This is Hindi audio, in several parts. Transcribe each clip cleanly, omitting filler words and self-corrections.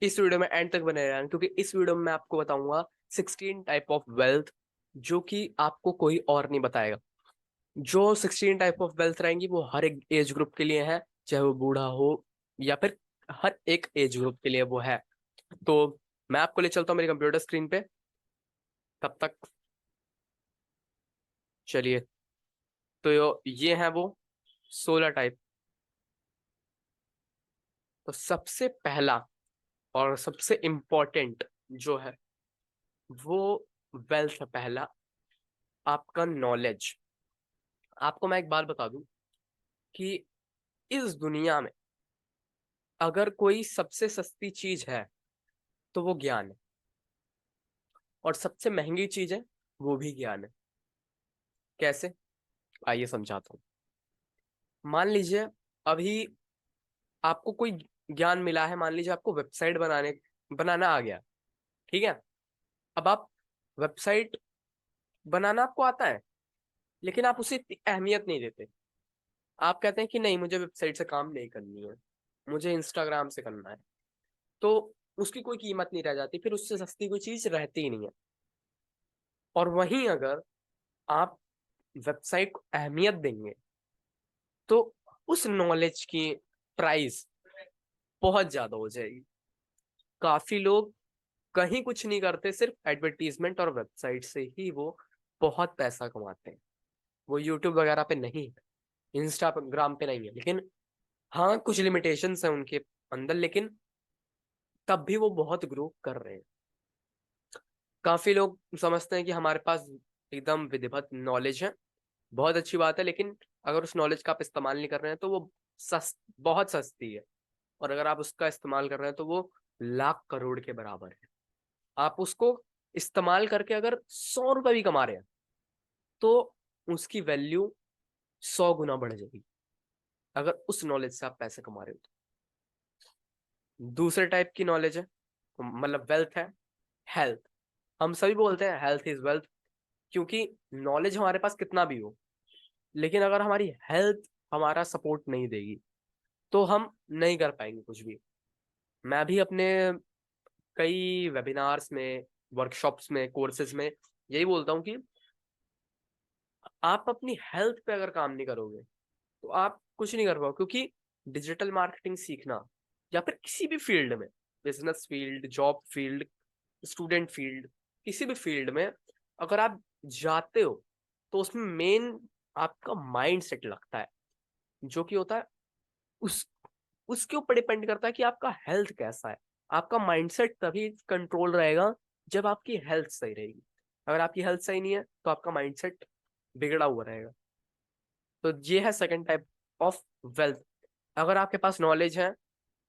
इस वीडियो में एंड तक बने रहना, क्योंकि इस वीडियो में मैं आपको बताऊंगा 16 टाइप ऑफ वेल्थ जो कि आपको कोई और नहीं बताएगा। जो 16 टाइप ऑफ वेल्थ रहेंगी वो हर एक एज ग्रुप के लिए है, चाहे वो बूढ़ा हो या फिर हर एक एज ग्रुप के लिए वो है। तो मैं आपको ले चलता हूँ मेरी कंप्यूटर स्क्रीन पे। तब तक चलिए। तो ये है वो 16 टाइप। तो सबसे पहला और सबसे इम्पोर्टेंट जो है वो वेल्थ है पहला, आपका नॉलेज। आपको मैं एक बात बता दूं कि इस दुनिया में अगर कोई सबसे सस्ती चीज है तो वो ज्ञान है, और सबसे महंगी चीज है वो भी ज्ञान है। कैसे? आइए समझाता हूँ। मान लीजिए अभी आपको कोई ज्ञान मिला है, मान लीजिए आपको वेबसाइट बनाना आ गया। ठीक है। अब आप वेबसाइट बनाना आपको आता है, लेकिन आप उसे इतनी अहमियत नहीं देते। आप कहते हैं कि नहीं, मुझे वेबसाइट से काम नहीं करनी है, मुझे इंस्टाग्राम से करना है। तो उसकी कोई कीमत नहीं रह जाती, फिर उससे सस्ती कोई चीज रहती ही नहीं है। और वहीं अगर आप वेबसाइट को अहमियत देंगे तो उस नॉलेज की प्राइस बहुत ज्यादा हो जाएगी। काफी लोग कहीं कुछ नहीं करते, सिर्फ एडवर्टीजमेंट और वेबसाइट से ही वो बहुत पैसा कमाते हैं। वो यूट्यूब वगैरह पे नहीं है, इंस्टाग्राम पे नहीं है, लेकिन हाँ कुछ लिमिटेशंस है उनके अंदर, लेकिन तब भी वो बहुत ग्रो कर रहे हैं। काफी लोग समझते हैं कि हमारे पास एकदम विधिवत नॉलेज है, बहुत अच्छी बात है, लेकिन अगर उस नॉलेज का आप इस्तेमाल नहीं कर रहे हैं तो वो बहुत सस्ती है। और अगर आप उसका इस्तेमाल कर रहे हैं तो वो लाख करोड़ के बराबर है। आप उसको इस्तेमाल करके अगर 100 रुपए भी कमा रहे हैं तो उसकी वैल्यू 100 गुना बढ़ जाएगी, अगर उस नॉलेज से आप पैसे कमा रहे हो तो। दूसरे टाइप की नॉलेज है, मतलब वेल्थ है, हेल्थ। हम सभी बोलते हैं हेल्थ इज वेल्थ, क्योंकि नॉलेज हमारे पास कितना भी हो, लेकिन अगर हमारी हेल्थ हमारा सपोर्ट नहीं देगी तो हम नहीं कर पाएंगे कुछ भी। मैं भी अपने कई वेबिनार्स में, वर्कशॉप्स में, कोर्सेज में यही बोलता हूँ कि आप अपनी हेल्थ पे अगर काम नहीं करोगे तो आप कुछ नहीं कर पाओ। क्योंकि डिजिटल मार्केटिंग सीखना या फिर किसी भी फील्ड में, business field, job field, student field, किसी भी फील्ड में अगर आप जाते हो तो उसमें मेन आपका माइंड सेट लगता है, जो कि होता है उस उसके ऊपर डिपेंड करता है कि आपका हेल्थ कैसा है। आपका माइंडसेट तभी कंट्रोल रहेगा जब आपकी हेल्थ सही रहेगी। अगर आपकी हेल्थ सही नहीं है तो आपका माइंडसेट बिगड़ा हुआ रहेगा। तो ये है सेकंड टाइप ऑफ वेल्थ। अगर आपके पास नॉलेज है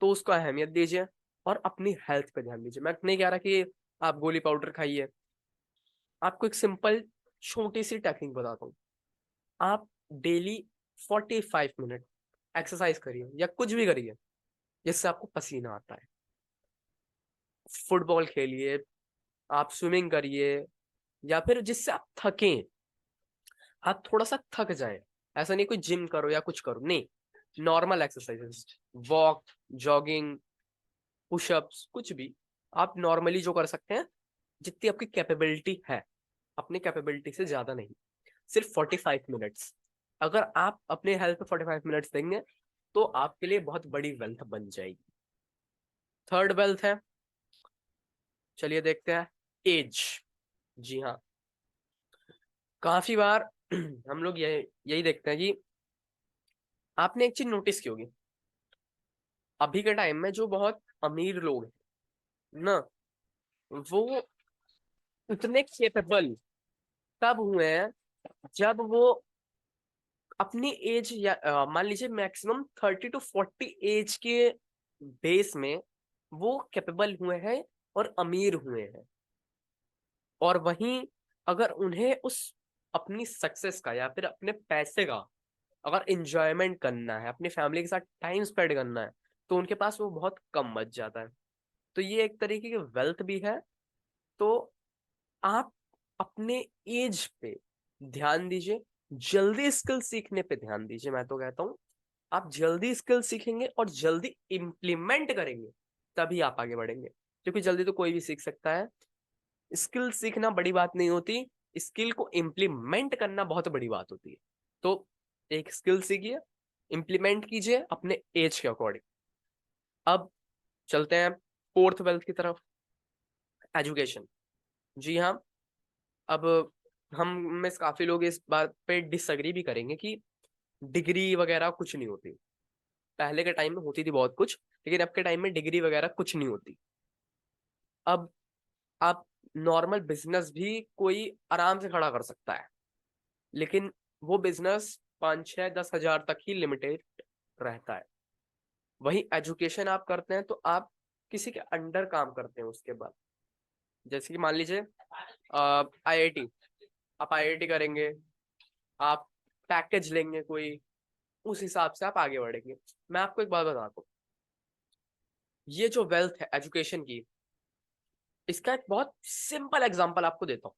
तो उसको अहमियत दीजिए और अपनी हेल्थ पे ध्यान दीजिए। मैं नहीं कह रहा कि आप गोली पाउडर खाइए। आपको एक सिंपल छोटी सी टेक्निक बताता हूँ। आप डेली 45 मिनट एक्सरसाइज करिए या कुछ भी करिए जिससे आपको पसीना आता है। फुटबॉल खेलिए, आप स्विमिंग करिए, या फिर जिससे आप थकें, आप थोड़ा सा थक जाए। ऐसा नहीं कोई जिम करो या कुछ करो, नहीं, normal exercises, walk, jogging, pushups, कुछ भी आप नॉर्मली जो कर सकते हैं, जितनी आपकी कैपेबिलिटी है, अपनी कैपेबिलिटी से ज्यादा नहीं, सिर्फ 45 मिनट्स। अगर आप अपने हेल्थ पे 45 मिनट्स देंगे तो आपके लिए बहुत बड़ी वेल्थ बन जाएगी। थर्ड वेल्थ है, चलिए देखते हैं, एज। जी हाँ, काफी बार हम लोग यही देखते हैं कि आपने एक चीज नोटिस की होगी, अभी के टाइम में जो बहुत अमीर लोग हैं ना, वो उतने केपेबल तब हुए हैं जब वो अपनी एज या मान लीजिए मैक्सिमम 30 to 40 एज के बेस में वो कैपेबल हुए हैं और अमीर हुए हैं। और वहीं अगर उन्हें उस अपनी सक्सेस का या फिर अपने पैसे का अगर इंजॉयमेंट करना है, अपनी फैमिली के साथ टाइम स्पेंड करना है, तो उनके पास वो बहुत कम बच जाता है। तो ये एक तरीके की वेल्थ भी है। तो आप अपने एज पे ध्यान दीजिए, जल्दी स्किल सीखने पे ध्यान दीजिए। मैं तो कहता हूँ आप जल्दी स्किल सीखेंगे और जल्दी इम्प्लीमेंट करेंगे तभी आप आगे बढ़ेंगे, क्योंकि जल्दी तो कोई भी सीख सकता है। स्किल सीखना बड़ी बात नहीं होती, स्किल को इम्प्लीमेंट करना बहुत बड़ी बात होती है। तो एक स्किल सीखिए, इम्प्लीमेंट कीजिए अपने एज के अकॉर्डिंग। अब चलते हैं फोर्थ वेल्थ की तरफ, एजुकेशन। जी हाँ। अब हम में से काफी लोग इस बात पे डिसएग्री भी करेंगे कि डिग्री वगैरह कुछ नहीं होती। पहले के टाइम में होती थी बहुत कुछ, लेकिन अब के टाइम में डिग्री वगैरह कुछ नहीं होती। अब आप नॉर्मल बिजनेस भी कोई आराम से खड़ा कर सकता है, लेकिन वो बिजनेस 5, 6, 10 हजार तक ही लिमिटेड रहता है। वही एजुकेशन आप करते हैं तो आप किसी के अंडर काम करते हैं। उसके बाद जैसे कि मान लीजिए आईआईटी, आप आईआईटी करेंगे, आप पैकेज लेंगे कोई, उस हिसाब से आप आगे बढ़ेंगे। मैं आपको एक बात बताता हूँ, ये जो वेल्थ है एजुकेशन की, इसका एक बहुत सिंपल एग्जांपल आपको देता हूँ।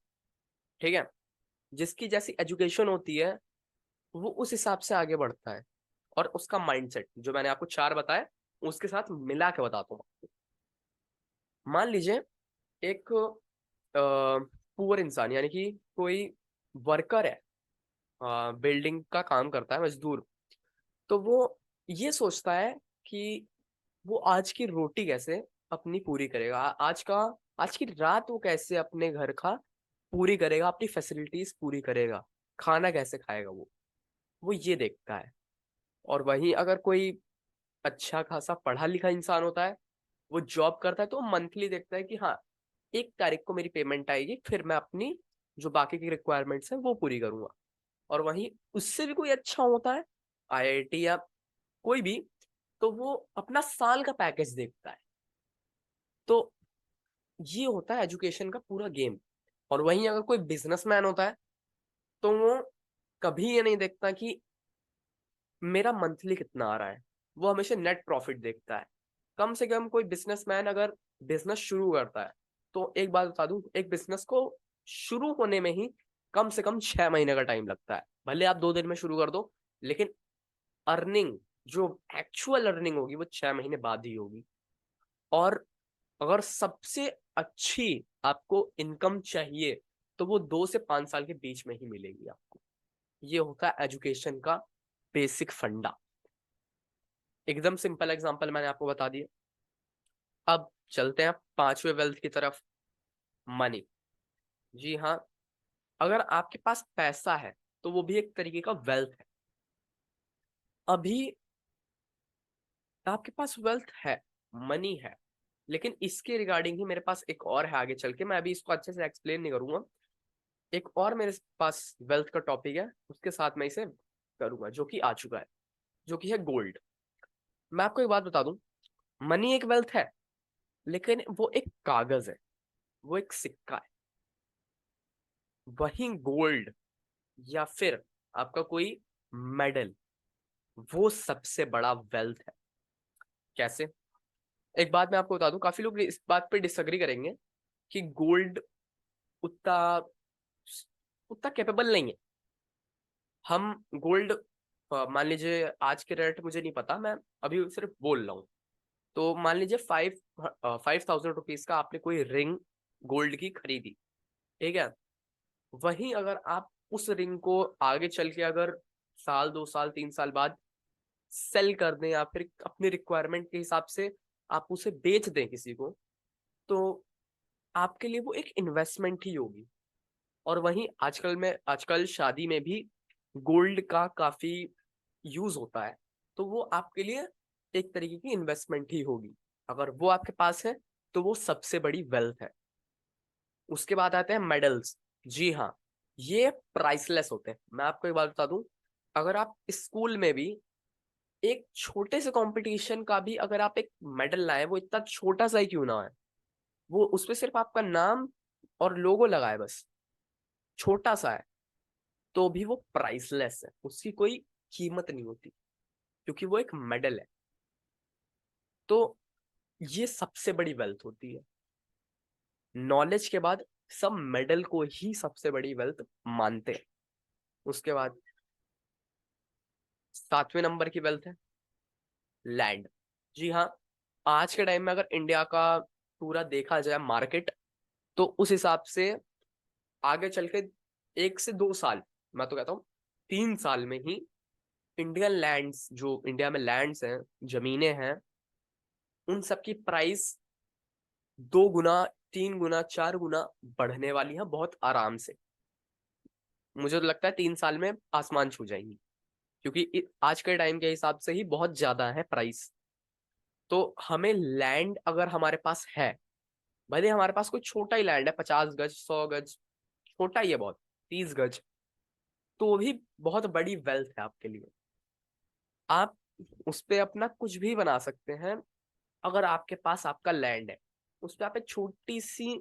ठीक है, जिसकी जैसी एजुकेशन होती है वो उस हिसाब से आगे बढ़ता है, और उसका माइंडसेट जो मैंने आपको चार बताया उसके साथ मिला के बताता हूँ। मान लीजिए एक पुअर इंसान, यानी कि कोई वर्कर है, बिल्डिंग का काम करता है, मजदूर। तो वो ये सोचता है कि वो आज की रोटी कैसे अपनी पूरी करेगा, आज की रात वो कैसे अपने घर का पूरी करेगा, अपनी फैसिलिटीज पूरी करेगा, खाना कैसे खाएगा वो ये देखता है। और वहीं अगर कोई अच्छा खासा पढ़ा लिखा इंसान होता है, वो जॉब करता है, तो मंथली देखता है कि हाँ 1 तारीख को मेरी पेमेंट आएगी, फिर मैं अपनी जो बाकी की रिक्वायरमेंट्स है वो पूरी करूंगा। और वहीं उससे भी कोई अच्छा होता है, आईआईटी या कोई भी, तो वो अपना साल का पैकेज देखता है। तो ये होता है एजुकेशन का पूरा गेम। और वहीं अगर कोई बिजनेसमैन होता है, तो वो कभी ये नहीं देखता कि मेरा मंथली कितना आ रहा है, वो हमेशा नेट प्रॉफिट देखता है। कम से कम कोई बिजनेसमैन अगर बिजनेस शुरू करता है, तो एक बात बता दूं, एक बिजनेस को शुरू होने में ही कम से कम 6 महीने का टाइम लगता है। भले आप 2 दिन में शुरू कर दो, लेकिन अर्निंग, जो एक्चुअल अर्निंग होगी वो 6 महीने बाद ही होगी। और अगर सबसे अच्छी आपको इनकम चाहिए, तो वो 2 से 5 साल के बीच में ही मिलेगी आपको। ये होता है एजुकेशन का बेसिक फंडा। एकदम सिंपल एग्जांपल मैंने आपको बता दिया। अब चलते हैं पांचवे वेल्थ की तरफ, मनी। जी हाँ, अगर आपके पास पैसा है तो वो भी एक तरीके का वेल्थ है। अभी आपके पास वेल्थ है, मनी है, लेकिन इसके रिगार्डिंग ही मेरे पास एक और है। आगे चल के मैं अभी इसको अच्छे से एक्सप्लेन नहीं करूंगा, एक और मेरे पास वेल्थ का टॉपिक है, उसके साथ मैं इसे करूंगा, जो कि आ चुका है, जो कि है गोल्ड। मैं आपको एक बात बता दूं, मनी एक वेल्थ है, लेकिन वो एक कागज है, वो एक सिक्का है। वहीं गोल्ड या फिर आपका कोई मेडल, वो सबसे बड़ा वेल्थ है। कैसे? एक बात मैं आपको बता दूं, काफी लोग इस बात पे डिसएग्री करेंगे कि गोल्ड उतना उतना कैपेबल नहीं है। हम गोल्ड, मान लीजिए आज के रेट मुझे नहीं पता, मैं अभी सिर्फ बोल रहा हूँ। तो मान लीजिए 5,000 रुपीज का आपने कोई रिंग गोल्ड की खरीदी, ठीक है। वहीं अगर आप उस रिंग को आगे चल के अगर साल 2 साल 3 साल बाद सेल कर दें, या फिर अपनी रिक्वायरमेंट के हिसाब से आप उसे बेच दें किसी को, तो आपके लिए वो एक इन्वेस्टमेंट ही होगी। और वहीं आजकल शादी में भी गोल्ड का काफी यूज होता है, तो वो आपके लिए एक तरीके की इन्वेस्टमेंट ही होगी। अगर वो आपके पास है तो वो सबसे बड़ी वेल्थ है। उसके बाद आते हैं मेडल्स। जी हाँ, ये प्राइसलेस होते हैं। मैं आपको एक बात बता दूं, अगर आप स्कूल में भी एक छोटे से कंपटीशन का भी अगर आप एक मेडल लाए, वो इतना छोटा सा ही क्यों ना है, वो उसपे सिर्फ आपका नाम और लोगो लगा है बस, छोटा सा है, तो भी वो प्राइसलेस है, उसकी कोई कीमत नहीं होती, क्योंकि वो एक मेडल है। तो ये सबसे बड़ी वेल्थ होती है। नॉलेज के बाद सब मेडल को ही सबसे बड़ी वेल्थ मानते हैं। उसके बाद 7वें नंबर की वेल्थ है लैंड। जी हाँ, आज के टाइम में अगर इंडिया का पूरा देखा जाए मार्केट, तो उस हिसाब से आगे चल के 1 से 2 साल, मैं तो कहता हूँ 3 साल में ही इंडियन लैंड्स, जो इंडिया में लैंड्स हैं, जमीनें हैं, उन सब की प्राइस 2 गुना, 3 गुना, 4 गुना बढ़ने वाली है बहुत आराम से। मुझे तो लगता है 3 साल में आसमान छू जाएंगी, क्योंकि आज के टाइम के हिसाब से ही बहुत ज्यादा है प्राइस। तो हमें लैंड अगर हमारे पास है, भले हमारे पास कोई छोटा ही लैंड है, 50 गज, 100 गज, छोटा ही है बहुत, 30 गज, तो भी बहुत बड़ी वेल्थ है आपके लिए। आप उस पे अपना कुछ भी बना सकते हैं। अगर आपके पास आपका लैंड है, उस पे आप एक छोटी सी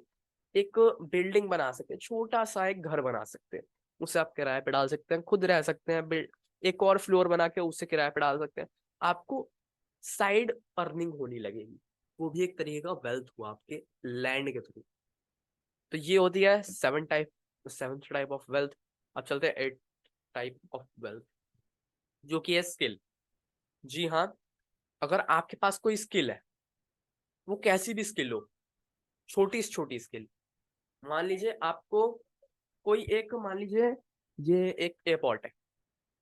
एक बिल्डिंग बना सकते हैं, छोटा सा एक घर बना सकते हैं, उसे आप किराए पे डाल सकते हैं, खुद रह सकते हैं, एक और फ्लोर बना के उसे किराए पे डाल सकते हैं। आपको साइड अर्निंग होने लगेगी, वो भी एक तरीके का वेल्थ हुआ आपके लैंड के थ्रू। तो ये होती है सेवन्थ टाइप ऑफ वेल्थ। अब चलते हैं 8 टाइप ऑफ वेल्थ, जो कि है स्किल। जी हाँ, अगर आपके पास कोई स्किल है, वो कैसी भी स्किल हो, छोटी से छोटी स्किल, मान लीजिए आपको कोई एक, मान लीजिए ये एक एयरपोर्ट है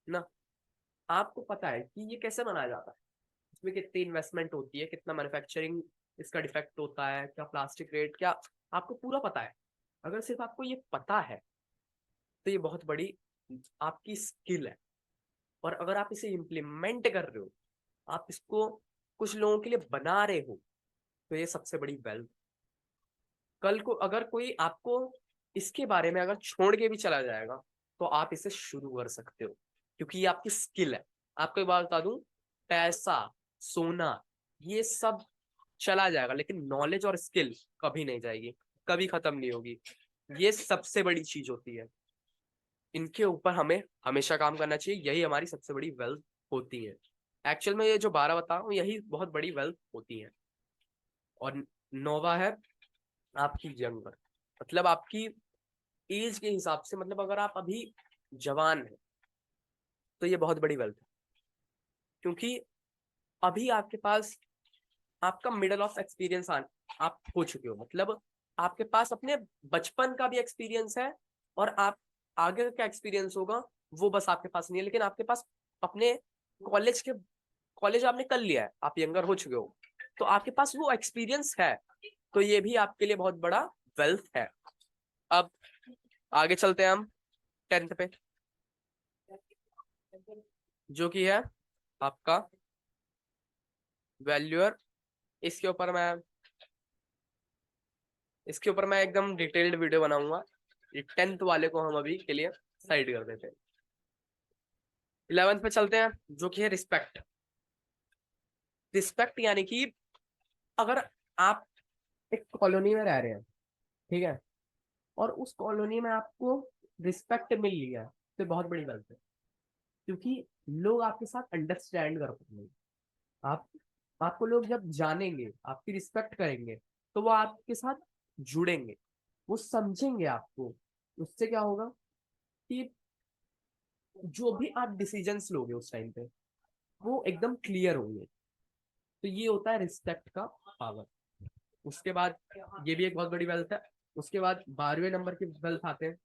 ना, आपको पता है कि ये कैसे बनाया जाता है, इसमें कितनी इन्वेस्टमेंट होती है, कितना मैन्युफैक्चरिंग इसका डिफेक्ट होता है, क्या प्लास्टिक रेट, क्या, आपको पूरा पता है। अगर सिर्फ आपको ये पता है, तो ये बहुत बड़ी आपकी स्किल है। और अगर आप इसे इम्प्लीमेंट कर रहे हो, आप इसको कुछ लोगों के लिए बना रहे हो, तो ये सबसे बड़ी वेल्थ। कल को अगर कोई आपको इसके बारे में अगर छोड़ के भी चला जाएगा, तो आप इसे शुरू कर सकते हो, क्योंकि ये आपकी स्किल है। आपको एक बात बता दूं, पैसा, सोना, ये सब चला जाएगा, लेकिन नॉलेज और स्किल कभी नहीं जाएगी, कभी खत्म नहीं होगी। ये सबसे बड़ी चीज होती है, इनके ऊपर हमें हमेशा काम करना चाहिए, यही हमारी सबसे बड़ी वेल्थ होती है। एक्चुअल में ये जो 12 बता रहा हूँ, यही बहुत बड़ी वेल्थ होती है। और नौवा है आपकी यंगर, मतलब आपकी एज के हिसाब से, मतलब अगर आप अभी जवान हैं, तो ये बहुत बड़ी वेल्थ है, क्योंकि अभी आपके पास आपका मिडल ऑफ एक्सपीरियंस आप हो चुके हो, मतलब आपके पास अपने बचपन का भी एक्सपीरियंस है, और आप आगे का एक्सपीरियंस होगा वो बस आपके पास नहीं है, लेकिन आपके पास अपने कॉलेज आपने कर लिया है, आप यंगर हो चुके हो, तो आपके पास वो एक्सपीरियंस है। तो ये भी आपके लिए बहुत बड़ा वेल्थ है। अब आगे चलते हैं हम 10th पे, जो कि है आपका वैल्यूअर। इसके ऊपर मैं इसके ऊपर मैं एकदम डिटेल्ड वीडियो बनाऊंगा। ये 10th वाले को हम अभी के लिए साइड कर देते हैं। 11th पे चलते हैं, जो कि है रिस्पेक्ट। रिस्पेक्ट यानी कि अगर आप एक कॉलोनी में रह रहे हैं, ठीक है, और उस कॉलोनी में आपको रिस्पेक्ट मिल लिया है, तो बहुत बड़ी बात है, क्योंकि लोग आपके साथ अंडरस्टैंड कर पाएंगे। आप आपको लोग जब जानेंगे, आपकी रिस्पेक्ट करेंगे, तो वो आपके साथ जुड़ेंगे, वो समझेंगे आपको। उससे क्या होगा कि जो भी आप डिसीजंस लोगे उस टाइम पे, वो एकदम क्लियर होंगे। तो ये होता है रिस्पेक्ट का पावर। उसके बाद ये भी एक बहुत बड़ी वेल्थ है। उसके बाद 12वें नंबर की वेल्थ आते हैं,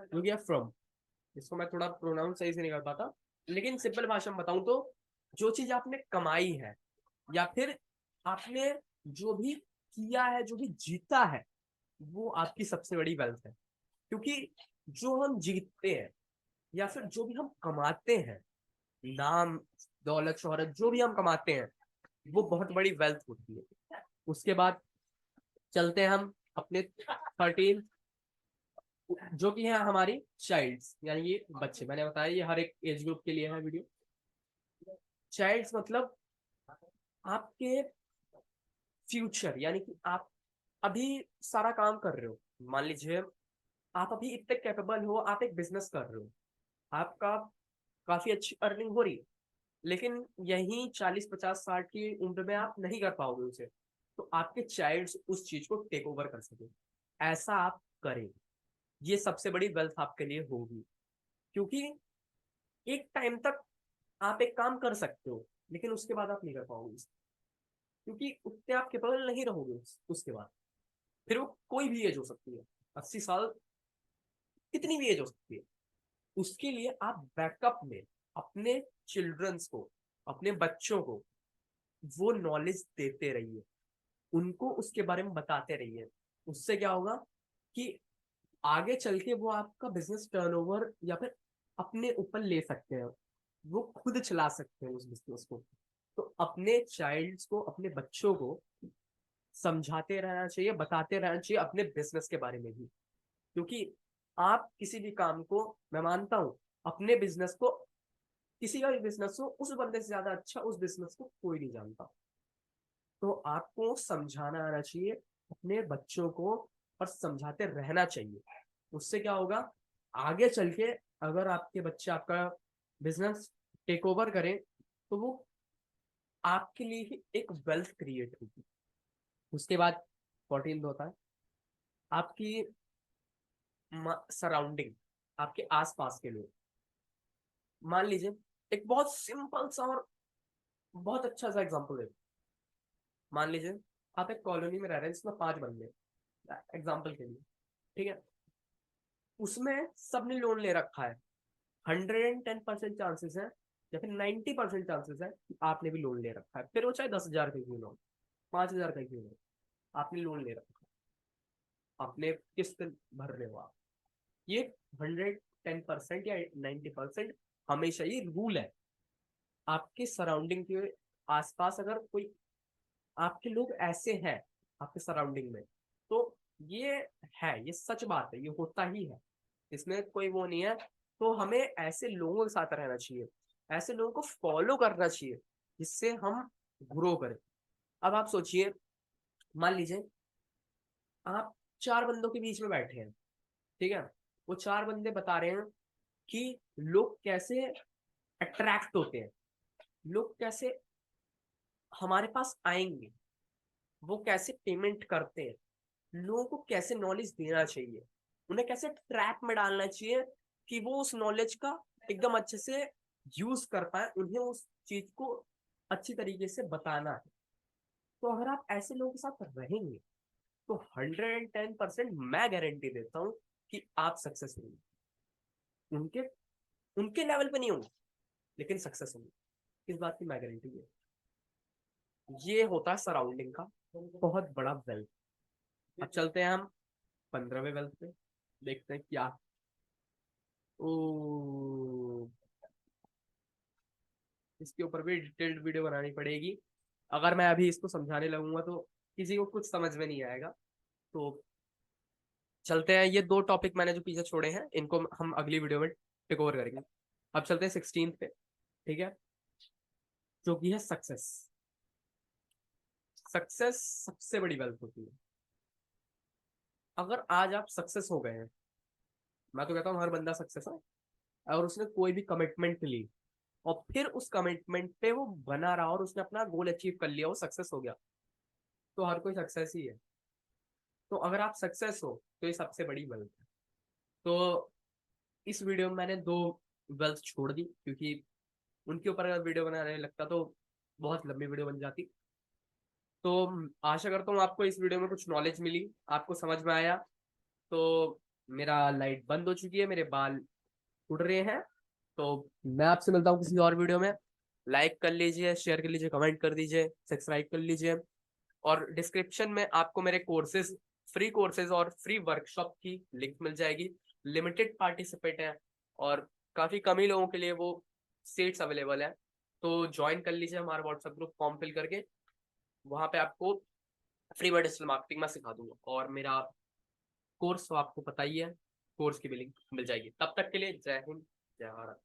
जो कि है फ्रॉम। इसको मैं थोड़ा प्रोनाउंस सही से नहीं कर पाता, लेकिन सिंपल भाषा में बताऊं तो, जो चीज आपने कमाई है, या फिर आपने जो भी किया है, जो भी जीता है, वो आपकी सबसे बड़ी वेल्थ है। क्योंकि जो हम जीतते हैं, या फिर जो भी हम कमाते हैं, नाम, दौलत, शोहरत, जो भी हम कमाते हैं, वो बहुत बड़ी वेल्थ होती है। उसके बाद चलते हैं हम अपने 13, जो कि है हमारी चाइल्ड्स, यानी ये बच्चे। मैंने बताया ये हर एक एज ग्रुप के लिए है वीडियो। चाइल्ड्स मतलब आपके फ्यूचर, यानी कि आप अभी सारा काम कर रहे हो, मान लीजिए आप अभी इतने कैपेबल हो, आप एक बिजनेस कर रहे हो, आपका काफी अच्छी अर्निंग हो रही है, लेकिन यही 40, 50, 60 की उम्र में आप नहीं कर पाओगे उसे, तो आपके चाइल्ड्स उस चीज को टेक ओवर कर सके, ऐसा आप करें। ये सबसे बड़ी वेल्थ आपके लिए होगी, क्योंकि एक टाइम तक आप एक काम कर सकते हो, लेकिन उसके बाद आप नहीं कर पाओगे। क्योंकि उतने आप केपेबल नहीं रहोगे उसके बाद। फिर वो कोई भी एज हो सकती है, 80 साल, कितनी भी एज हो सकती है। उसके लिए आप बैकअप में अपने चिल्ड्रंस को, अपने बच्चों को वो नॉलेज देते रहिए, उनको उसके बारे में बताते रहिए। उससे क्या होगा कि आगे चल के वो आपका बिजनेस टर्नओवर या फिर अपने ऊपर ले सकते हैं, वो खुद चला सकते हैं उस बिजनेस को। तो अपने चाइल्ड्स को, अपने बच्चों को समझाते रहना चाहिए, बताते रहना चाहिए अपने बिजनेस के बारे में भी। क्योंकि आप किसी भी काम को, मैं मानता हूं, अपने बिजनेस को, किसी का भी बिजनेस हो, उस बंदे से ज्यादा अच्छा उस बिजनेस को कोई नहीं जानता। तो आपको समझाना आना चाहिए अपने बच्चों को, और समझाते रहना चाहिए। उससे क्या होगा, आगे चल के अगर आपके बच्चे आपका बिजनेस टेक ओवर करें, तो वो आपके लिए ही एक वेल्थ क्रिएट होगी। उसके बाद 14 होता है आपकी सराउंडिंग, आपके आसपास के लोग। मान लीजिए, एक बहुत सिंपल सा और बहुत अच्छा सा एग्जांपल है। मान लीजिए आप एक कॉलोनी में रह रहे हैं जिसमें 5 बंदे, एग्जांपल के लिए, ठीक है। उसमें सबने लोन ले रखा है। 110% चांसेस है, या फिर 90% चांसेस है कि आपने भी लोन ले रखा है, फिर वो चाहे 10,000 का क्यों ना हो, 5,000 का क्यों ना हो, आपने लोन ले रखा है, आपने किस्त भर रहे हो आप। ये 110% या 90% हमेशा ये रूल है। आपके सराउंडिंग के आसपास अगर कोई आपके लोग ऐसे हैं आपके सराउंडिंग में, तो ये है, ये सच बात है, ये होता ही है, इसमें कोई वो नहीं है। तो हमें ऐसे लोगों के साथ रहना चाहिए, ऐसे लोगों को फॉलो करना चाहिए, जिससे हम ग्रो करें। अब आप सोचिए, मान लीजिए आप 4 बंदों के बीच में बैठे हैं, ठीक है। वो 4 बंदे बता रहे हैं कि लोग कैसे अट्रैक्ट होते हैं, लोग कैसे हमारे पास आएंगे, वो कैसे पेमेंट करते हैं, लोगों को कैसे नॉलेज देना चाहिए, उन्हें कैसे ट्रैप में डालना चाहिए कि वो उस नॉलेज का एकदम अच्छे से यूज कर पाए, उन्हें उस चीज को अच्छी तरीके से बताना है। तो अगर आप ऐसे लोगों के साथ रहेंगे, तो 110% मैं गारंटी देता हूं कि आप सक्सेस होंगे। उनके उनके लेवल पे नहीं होंगे, लेकिन सक्सेस होंगे। इस बात की मैं गारंटी है। ये होता है सराउंडिंग का बहुत बड़ा वेल्थ। अब चलते हैं हम 15वें वेल्थ पे, देखते हैं क्या। ओ, इसके ऊपर भी डिटेल्ड वीडियो बनानी पड़ेगी। अगर मैं अभी इसको समझाने लगूंगा तो किसी को कुछ समझ में नहीं आएगा। तो चलते हैं, ये 2 टॉपिक मैंने जो पीछे छोड़े हैं इनको हम अगली वीडियो में टेक ओवर करेंगे। अब चलते हैं 16 पे, ठीक है, जो कि है सक्सेस। सक्सेस सबसे बड़ी वेल्थ होती है। अगर आज आप सक्सेस हो गए हैं, मैं तो कहता हूँ हर बंदा सक्सेस है, और उसने कोई भी कमिटमेंट ली और फिर उस कमिटमेंट पे वो बना रहा और उसने अपना गोल अचीव कर लिया, वो सक्सेस हो गया, तो हर कोई सक्सेस ही है। तो अगर आप सक्सेस हो तो ये सबसे बड़ी वेल्थ है। तो इस वीडियो में मैंने 2 वेल्थ छोड़ दी, क्योंकि उनके ऊपर अगर वीडियो बनाने लगता तो बहुत लंबी वीडियो बन जाती। तो आशा करता हूँ आपको इस वीडियो में कुछ नॉलेज मिली, आपको समझ में आया। तो मेरा लाइट बंद हो चुकी है, मेरे बाल उड़ रहे हैं। तो मैं आपसे मिलता हूँ किसी और वीडियो में। लाइक कर लीजिए, शेयर कर लीजिए, कमेंट कर दीजिए, सब्सक्राइब कर लीजिए। और डिस्क्रिप्शन में आपको मेरे कोर्सेज, फ्री कोर्सेज और फ्री वर्कशॉप की लिंक मिल जाएगी। लिमिटेड पार्टिसिपेट है, और काफी कम ही लोगों के लिए वो सीट्स अवेलेबल है। तो ज्वाइन कर लीजिए हमारा व्हाट्सएप ग्रुप, फॉर्म फिल करके। वहां पे आपको फ्री में डिजिटल मार्केटिंग में सिखा दूंगा, और मेरा कोर्स तो आपको पता ही है, कोर्स की भी लिंक मिल जाएगी। तब तक के लिए जय हिंद, जय भारत।